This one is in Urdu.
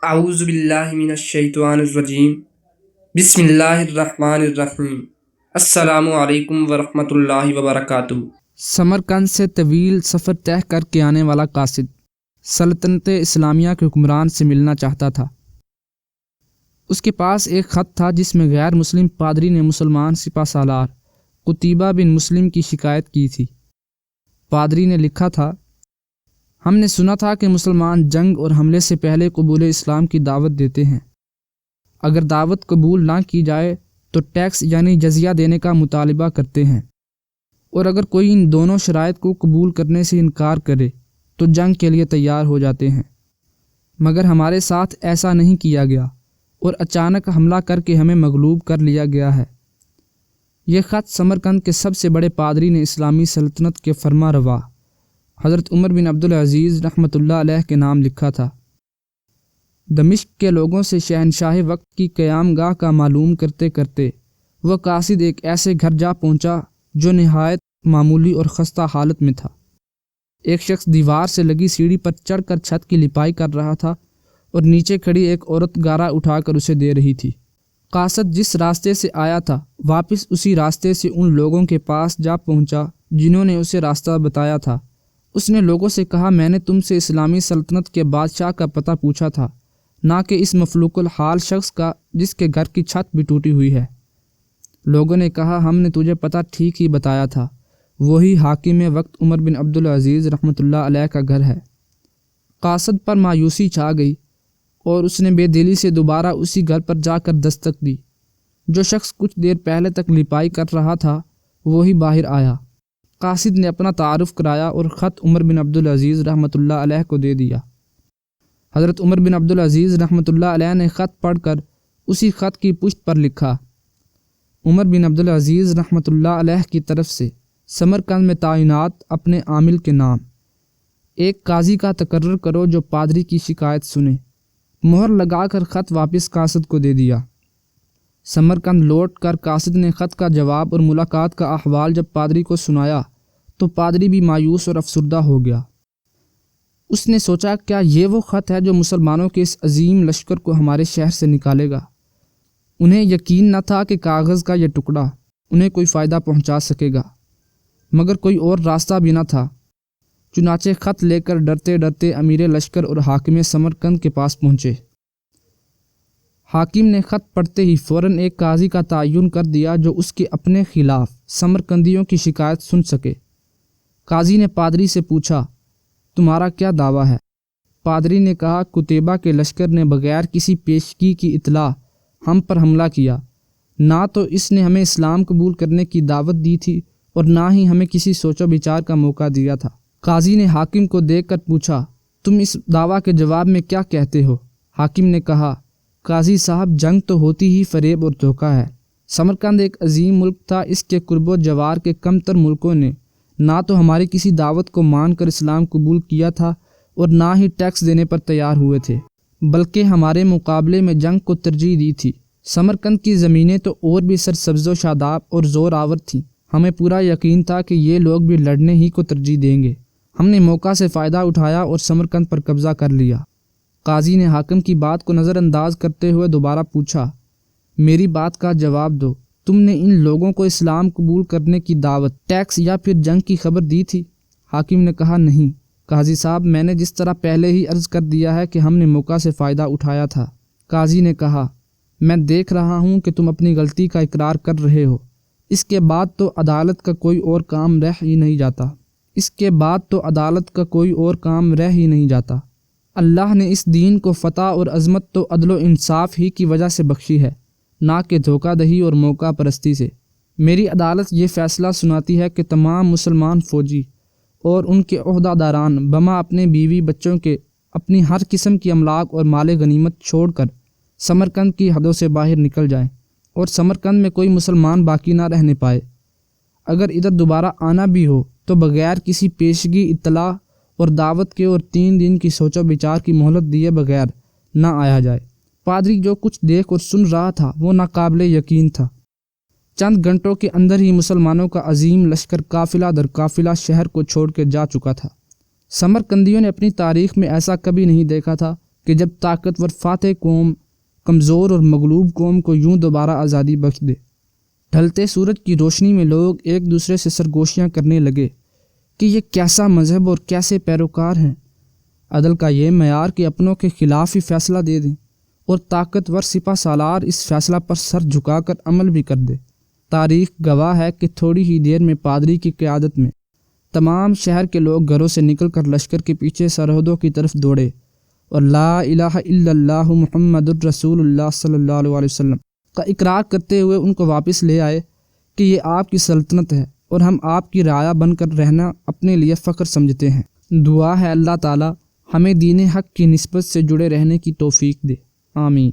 اعوذ باللہ من الشیطان الرجیم بسم اللہ الرحمن الرحیم السلام علیکم ورحمۃ اللہ وبرکاتہ۔ سمرقند سے طویل سفر طے کر کے آنے والا قاصد سلطنت اسلامیہ کے حکمران سے ملنا چاہتا تھا۔ اس کے پاس ایک خط تھا جس میں غیر مسلم پادری نے مسلمان سپہ سالار قتیبہ بن مسلم کی شکایت کی تھی۔ پادری نے لکھا تھا، ہم نے سنا تھا کہ مسلمان جنگ اور حملے سے پہلے قبول اسلام کی دعوت دیتے ہیں۔ اگر دعوت قبول نہ کی جائے تو ٹیکس یعنی جزیہ دینے کا مطالبہ کرتے ہیں، اور اگر کوئی ان دونوں شرائط کو قبول کرنے سے انکار کرے تو جنگ کے لیے تیار ہو جاتے ہیں۔ مگر ہمارے ساتھ ایسا نہیں کیا گیا اور اچانک حملہ کر کے ہمیں مغلوب کر لیا گیا ہے۔ یہ خط سمرقند کے سب سے بڑے پادری نے اسلامی سلطنت کے فرما روا حضرت عمر بن عبدالعزیز رحمۃ اللہ علیہ کے نام لکھا تھا۔ دمشق کے لوگوں سے شہنشاہ وقت کی قیام گاہ کا معلوم کرتے کرتے وہ قاصد ایک ایسے گھر جا پہنچا جو نہایت معمولی اور خستہ حالت میں تھا۔ ایک شخص دیوار سے لگی سیڑھی پر چڑھ کر چھت کی لپائی کر رہا تھا اور نیچے کھڑی ایک عورت گارا اٹھا کر اسے دے رہی تھی۔ قاصد جس راستے سے آیا تھا واپس اسی راستے سے ان لوگوں کے پاس جا پہنچا جنہوں نے اسے راستہ بتایا تھا۔ اس نے لوگوں سے کہا، میں نے تم سے اسلامی سلطنت کے بادشاہ کا پتہ پوچھا تھا، نہ کہ اس مفلوق الحال شخص کا جس کے گھر کی چھت بھی ٹوٹی ہوئی ہے۔ لوگوں نے کہا، ہم نے تجھے پتہ ٹھیک ہی بتایا تھا، وہی حاکم وقت عمر بن عبدالعزیز رحمۃ اللہ علیہ کا گھر ہے۔ قاصد پر مایوسی چھا گئی اور اس نے بے دلی سے دوبارہ اسی گھر پر جا کر دستک دی۔ جو شخص کچھ دیر پہلے تک لپائی کر رہا تھا وہی باہر آیا۔ قاصد نے اپنا تعارف کرایا اور خط عمر بن عبدالعزیز رحمۃ اللہ علیہ کو دے دیا۔ حضرت عمر بن عبدالعزیز رحمۃ اللہ علیہ نے خط پڑھ کر اسی خط کی پشت پر لکھا، عمر بن عبدالعزیز رحمۃ اللہ علیہ کی طرف سے سمرقند میں تعینات اپنے عامل کے نام، ایک قاضی کا تقرر کرو جو پادری کی شکایت سنے۔ مہر لگا کر خط واپس قاصد کو دے دیا۔ سمرقند لوٹ کر قاصد نے خط کا جواب اور ملاقات کا احوال جب پادری کو سنایا تو پادری بھی مایوس اور افسردہ ہو گیا۔ اس نے سوچا، کیا یہ وہ خط ہے جو مسلمانوں کے اس عظیم لشکر کو ہمارے شہر سے نکالے گا؟ انہیں یقین نہ تھا کہ کاغذ کا یہ ٹکڑا انہیں کوئی فائدہ پہنچا سکے گا، مگر کوئی اور راستہ بھی نہ تھا۔ چنانچہ خط لے کر ڈرتے ڈرتے امیر لشکر اور حاکم سمرقند کے پاس پہنچے۔ حاکم نے خط پڑھتے ہی فوراً ایک قاضی کا تعین کر دیا جو اس کے اپنے خلاف سمرقندیوں کی شکایت سن سکے۔ قاضی نے پادری سے پوچھا، تمہارا کیا دعویٰ ہے؟ پادری نے کہا، قتیبہ کے لشکر نے بغیر کسی پیشگی کی اطلاع ہم پر حملہ کیا۔ نہ تو اس نے ہمیں اسلام قبول کرنے کی دعوت دی تھی اور نہ ہی ہمیں کسی سوچ و بچار کا موقع دیا تھا۔ قاضی نے حاکم کو دیکھ کر پوچھا، تم اس دعویٰ کے جواب میں کیا کہتے ہو؟ حاکم نے کہا، قاضی صاحب، جنگ تو ہوتی ہی فریب اور دھوکہ ہے۔ سمرقند ایک عظیم ملک تھا، اس کے قرب و جوار کے کم تر ملکوں نے نہ تو ہماری کسی دعوت کو مان کر اسلام قبول کیا تھا اور نہ ہی ٹیکس دینے پر تیار ہوئے تھے، بلکہ ہمارے مقابلے میں جنگ کو ترجیح دی تھی۔ سمرقند کی زمینیں تو اور بھی سرسبز و شاداب اور زور آور تھیں۔ ہمیں پورا یقین تھا کہ یہ لوگ بھی لڑنے ہی کو ترجیح دیں گے۔ ہم نے موقع سے فائدہ اٹھایا اور سمرقند پر قبضہ کر لیا۔ قاضی نے حاکم کی بات کو نظر انداز کرتے ہوئے دوبارہ پوچھا، میری بات کا جواب دو، تم نے ان لوگوں کو اسلام قبول کرنے کی دعوت، ٹیکس یا پھر جنگ کی خبر دی تھی؟ حاکم نے کہا، نہیں قاضی صاحب، میں نے جس طرح پہلے ہی عرض کر دیا ہے کہ ہم نے موقع سے فائدہ اٹھایا تھا۔ قاضی نے کہا، میں دیکھ رہا ہوں کہ تم اپنی غلطی کا اقرار کر رہے ہو، اس کے بعد تو عدالت کا کوئی اور کام رہ ہی نہیں جاتا۔ اللہ نے اس دین کو فتح اور عظمت تو عدل و انصاف ہی کی وجہ سے بخشی ہے، نہ کہ دھوکہ دہی اور موقع پرستی سے۔ میری عدالت یہ فیصلہ سناتی ہے کہ تمام مسلمان فوجی اور ان کے عہدہ داران بما اپنے بیوی بچوں کے اپنی ہر قسم کی املاک اور مال غنیمت چھوڑ کر سمرقند کی حدوں سے باہر نکل جائیں اور سمرقند میں کوئی مسلمان باقی نہ رہنے پائے۔ اگر ادھر دوبارہ آنا بھی ہو تو بغیر کسی پیشگی اطلاع اور دعوت کے اور 3 دن کی سوچ و بچار کی مہلت دیے بغیر نہ آیا جائے۔ پادری جو کچھ دیکھ اور سن رہا تھا وہ ناقابل یقین تھا۔ چند گھنٹوں کے اندر ہی مسلمانوں کا عظیم لشکر قافلہ در قافلہ شہر کو چھوڑ کے جا چکا تھا۔ سمرقندیوں نے اپنی تاریخ میں ایسا کبھی نہیں دیکھا تھا کہ جب طاقتور فاتح قوم کمزور اور مغلوب قوم کو یوں دوبارہ آزادی بخش دے۔ ڈھلتے سورج کی روشنی میں لوگ ایک دوسرے سے سرگوشیاں کرنے لگے کہ یہ کیسا مذہب اور کیسے پیروکار ہیں۔ عدل کا یہ معیار کہ اپنوں کے خلاف ہی فیصلہ دے دیں اور طاقتور سپہ سالار اس فیصلہ پر سر جھکا کر عمل بھی کر دے۔ تاریخ گواہ ہے کہ تھوڑی ہی دیر میں پادری کی قیادت میں تمام شہر کے لوگ گھروں سے نکل کر لشکر کے پیچھے سرحدوں کی طرف دوڑے اور لا الہ الا اللہ محمد الرسول اللہ صلی اللہ علیہ وسلم کا اقرار کرتے ہوئے ان کو واپس لے آئے کہ یہ آپ کی سلطنت ہے اور ہم آپ کی رعایا بن کر رہنا اپنے لیے فخر سمجھتے ہیں۔ دعا ہے اللہ تعالی ہمیں دین حق کی نسبت سے جڑے رہنے کی توفیق دے، آمین۔